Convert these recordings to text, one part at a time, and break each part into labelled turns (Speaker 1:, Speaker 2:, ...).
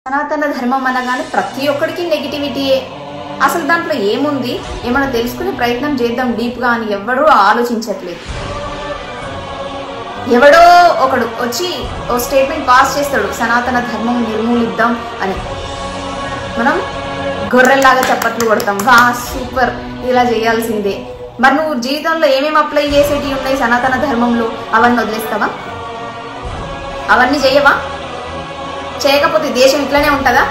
Speaker 1: సనాతన ధర్మం అనగానే ప్రతి ఒక్కడికి నెగిటివిటీయే. అసలు దాంట్లో ఏముంది, ఏమైనా తెలుసుకునే ప్రయత్నం చేద్దాం డీప్గా అని ఎవడూ ఆలోచించట్లేదు. ఎవడో ఒకడు వచ్చి ఓ స్టేట్మెంట్ పాస్ చేస్తాడు, సనాతన ధర్మం నిర్మూలిద్దాం అని. మనం గొర్రెల్లాగా చప్పట్లు కొడతాం, వా సూపర్, ఇలా చేయాల్సిందే. మరి నువ్వు జీవితంలో ఏమేమి అప్లై చేసేటివి ఉన్నాయి సనాతన ధర్మంలో, అవన్నీ వదిలేస్తావా? అవన్నీ చేయవా? చేయకపోతే దేశం ఇట్లనే ఉంటుందా?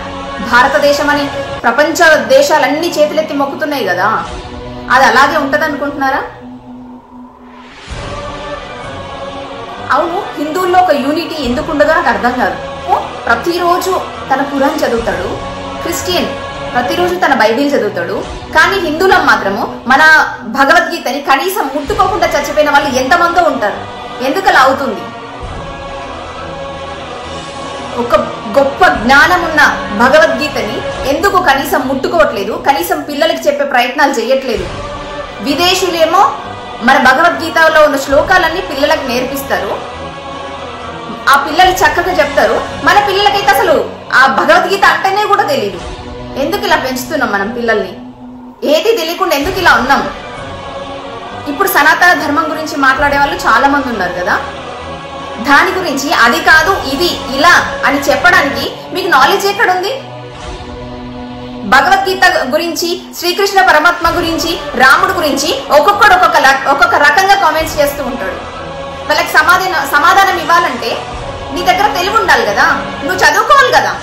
Speaker 1: భారతదేశం అని ప్రపంచ దేశాలన్నీ చేతులెత్తి మొక్కుతున్నాయి కదా, అది అలాగే ఉంటది అనుకుంటున్నారా? అవును, హిందువుల్లో ఒక యూనిటీ ఎందుకు ఉండదో నాకు అర్థం కాదు. ప్రతిరోజు తన ఖురాన్ చదువుతాడు, క్రిస్టియన్ ప్రతిరోజు తన బైబిల్ చదువుతాడు, కానీ హిందువులం మాత్రము మన భగవద్గీతని కనీసం ముట్టుకోకుండా చచ్చిపోయిన వాళ్ళు ఎంతమందో ఉంటారు. ఎందుకు అలా అవుతుంది? ఒక గొప్ప జ్ఞానం ఉన్న భగవద్గీతని ఎందుకు కనీసం ముట్టుకోవట్లేదు, కనీసం పిల్లలకి చెప్పే ప్రయత్నాలు చేయట్లేదు? విదేశీయులేమో మన భగవద్గీతలో ఉన్న శ్లోకాలన్నీ పిల్లలకు నేర్పిస్తారు, ఆ పిల్లలు చక్కగా చెప్తారు. మన పిల్లలకైతే అసలు ఆ భగవద్గీత అంటేనే కూడా తెలియదు. ఎందుకు ఇలా పెంచుతున్నాం మనం పిల్లల్ని? ఏది తెలియకుండా ఎందుకు ఇలా ఉన్నాం? ఇప్పుడు సనాతన ధర్మం గురించి మాట్లాడే వాళ్ళు చాలా మంది ఉన్నారు కదా, దాని గురించి అది కాదు ఇది ఇలా అని చెప్పడానికి మీకు నాలెడ్జ్ ఎక్కడుంది? భగవద్గీత గురించి, శ్రీకృష్ణ పరమాత్మ గురించి, రాముడు గురించి ఒక్కొక్కడు ఒక్కొక్క రకంగా కామెంట్స్ చేస్తూ ఉంటాడు. వాళ్ళకి సమాధానం ఇవ్వాలంటే నీ దగ్గర తెలివి ఉండాలి కదా, నువ్వు చదువుకోవాలి కదా.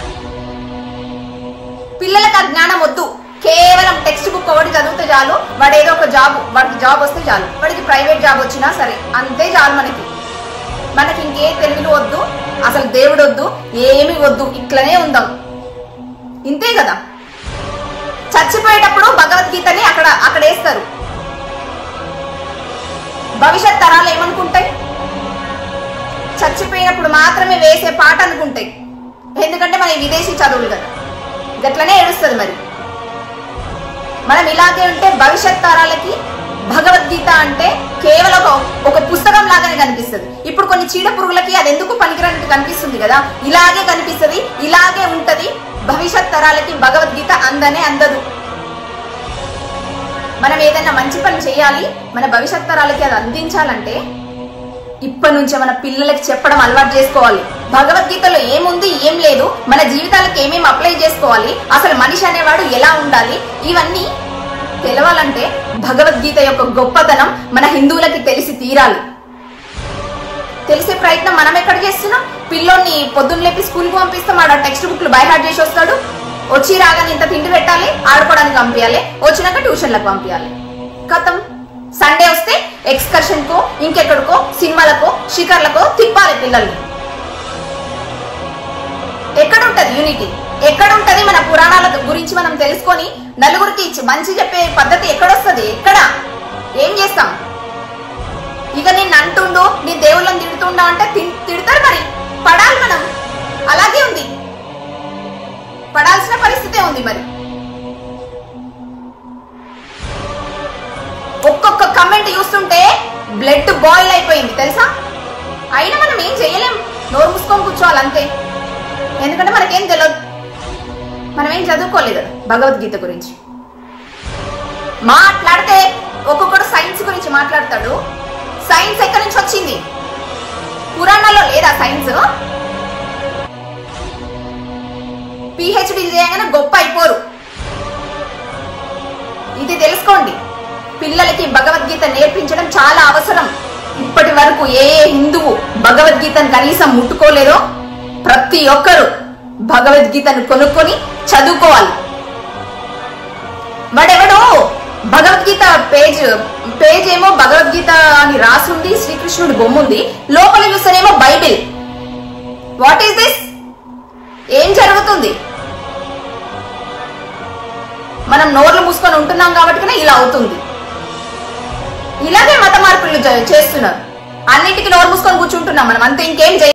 Speaker 1: పిల్లలకు ఆ జ్ఞానం వద్దు, కేవలం టెక్స్ట్ బుక్ ఒకటి చదివితే చాలు, వాడు ఏదో ఒక జాబ్, వాడికి జాబ్ వస్తే చాలు, వాడికి ప్రైవేట్ జాబ్ వచ్చినా సరే అంతే చాలు. మనకి ఇంకే తెలివిలు వద్దు, అసలు దేవుడు వద్దు, ఏమి వద్దు, ఇట్లనే ఉందాం, ఇంతే కదా. చచ్చిపోయేటప్పుడు భగవద్గీతని అక్కడ వేస్తారు. భవిష్యత్ తరాలు ఏమనుకుంటాయి? చచ్చిపోయినప్పుడు మాత్రమే వేసే పాట అనుకుంటాయి. ఎందుకంటే మన విదేశీ చదువులు కదా, గట్లనే ఏడుస్తుంది. మరి మనం ఇలాగే ఉంటే భవిష్యత్ తరాలకి భగవద్గీత అంటే కేవలం ఒక పుస్తకం లాగానే కనిపిస్తుంది. ఇప్పుడు కొన్ని చీడ పురుగులకి అది ఎందుకు పనికిరానికి కనిపిస్తుంది కదా, ఇలాగే కనిపిస్తుంది, ఇలాగే ఉంటది. భవిష్యత్ తరాలకి భగవద్గీత అందదు. మనం ఏదైనా మంచి పని చేయాలి, మన భవిష్యత్ తరాలకి అది అందించాలంటే ఇప్పటి నుంచే మన పిల్లలకి చెప్పడం అలవాటు చేసుకోవాలి. భగవద్గీతలో ఏముంది, ఏం లేదు, మన జీవితాలకు ఏమేమి అప్లై చేసుకోవాలి, అసలు మనిషి అనేవాడు ఎలా ఉండాలి, ఇవన్నీ తెలవాలంటే భగవద్గీత యొక్క గొప్పతనం మన హిందువులకి తెలిసి తీరాలి. తెలిసే ప్రయత్నం మనం ఎక్కడ చేస్తున్నాం? పిల్లోని పొద్దున్న లేపి స్కూల్కి పంపిస్తాం, ఆడ టెక్స్ట్ బుక్లు బై హార్ట్ చేసి వస్తాడు, వచ్చి రాగానే ఇంత తిండి పెట్టాలి, ఆడుకోవడానికి పంపించాలి, వచ్చినాక ట్యూషన్లకు పంపించాలి, కథం. సండే వస్తే ఎక్స్కర్షన్ కో, ఇంకెక్కడికో, సినిమాలకో, షికార్లకో తిప్పాలి పిల్లల్ని. ఎక్కడుంటది యూనిటీ? ఎక్కడుంటది మన పురాణాల గురించి మనం తెలుసుకొని నలుగురికి మంచి చెప్పే పద్ధతి ఎక్కడొస్తుంది? ఎక్కడ? ఏం చేస్తాం? ఇక నిన్ను అంటుండు, నీ దేవుళ్ళని తిడుతుండా అంటే తిడతారు, మరి పడాలి మనం. అలాగే ఉంది, పడాల్సిన పరిస్థితే ఉంది. మరి ఒక్కొక్క కమెంట్ చూస్తుంటే బ్లడ్ బాయిల్ అయిపోయింది తెలుసా. అయినా మనం ఏం చేయలేం, నోరు మూసుకొని కూర్చోవాలి అంతే. ఎందుకంటే మనకేం తెలియదు, మనం ఏం చదువుకోలేదు కదా భగవద్గీత గురించి. మాట్లాడితే ఒక్కొక్కడు సైన్స్ గురించి మాట్లాడతాడు. సైన్స్ ఎక్కడి నుంచి వచ్చింది? పురాణాల్లో లేదా సైన్స్? పిహెచ్డి చేయగానే గొప్ప అయిపోరు. ఇది తెలుసుకోండి, పిల్లలకి భగవద్గీత నేర్పించడం చాలా అవసరం. ఇప్పటి వరకు ఏ హిందువు భగవద్గీతను కనీసం ముట్టుకోలేదో ప్రతి ఒక్కరు భగవద్గీతను కొనుక్కొని చదువుకోవాలి. వాడెవడో భగవద్గీత పేజ్ ఏమో భగవద్గీత అని రాసుంది, శ్రీకృష్ణుడి బొమ్మ ఉంది, లోపల చూస్తేనేమో బైబిల్. What is this? ఏం జరుగుతుంది? మనం నోర్లు మూసుకొని ఉంటున్నాం కాబట్టి ఇలా అవుతుంది. ఇలాగే మత మార్పులు చేస్తున్నారు. అన్నిటికీ నోరు మూసుకొని కూర్చుంటున్నాం మనం అంతే, ఇంకేం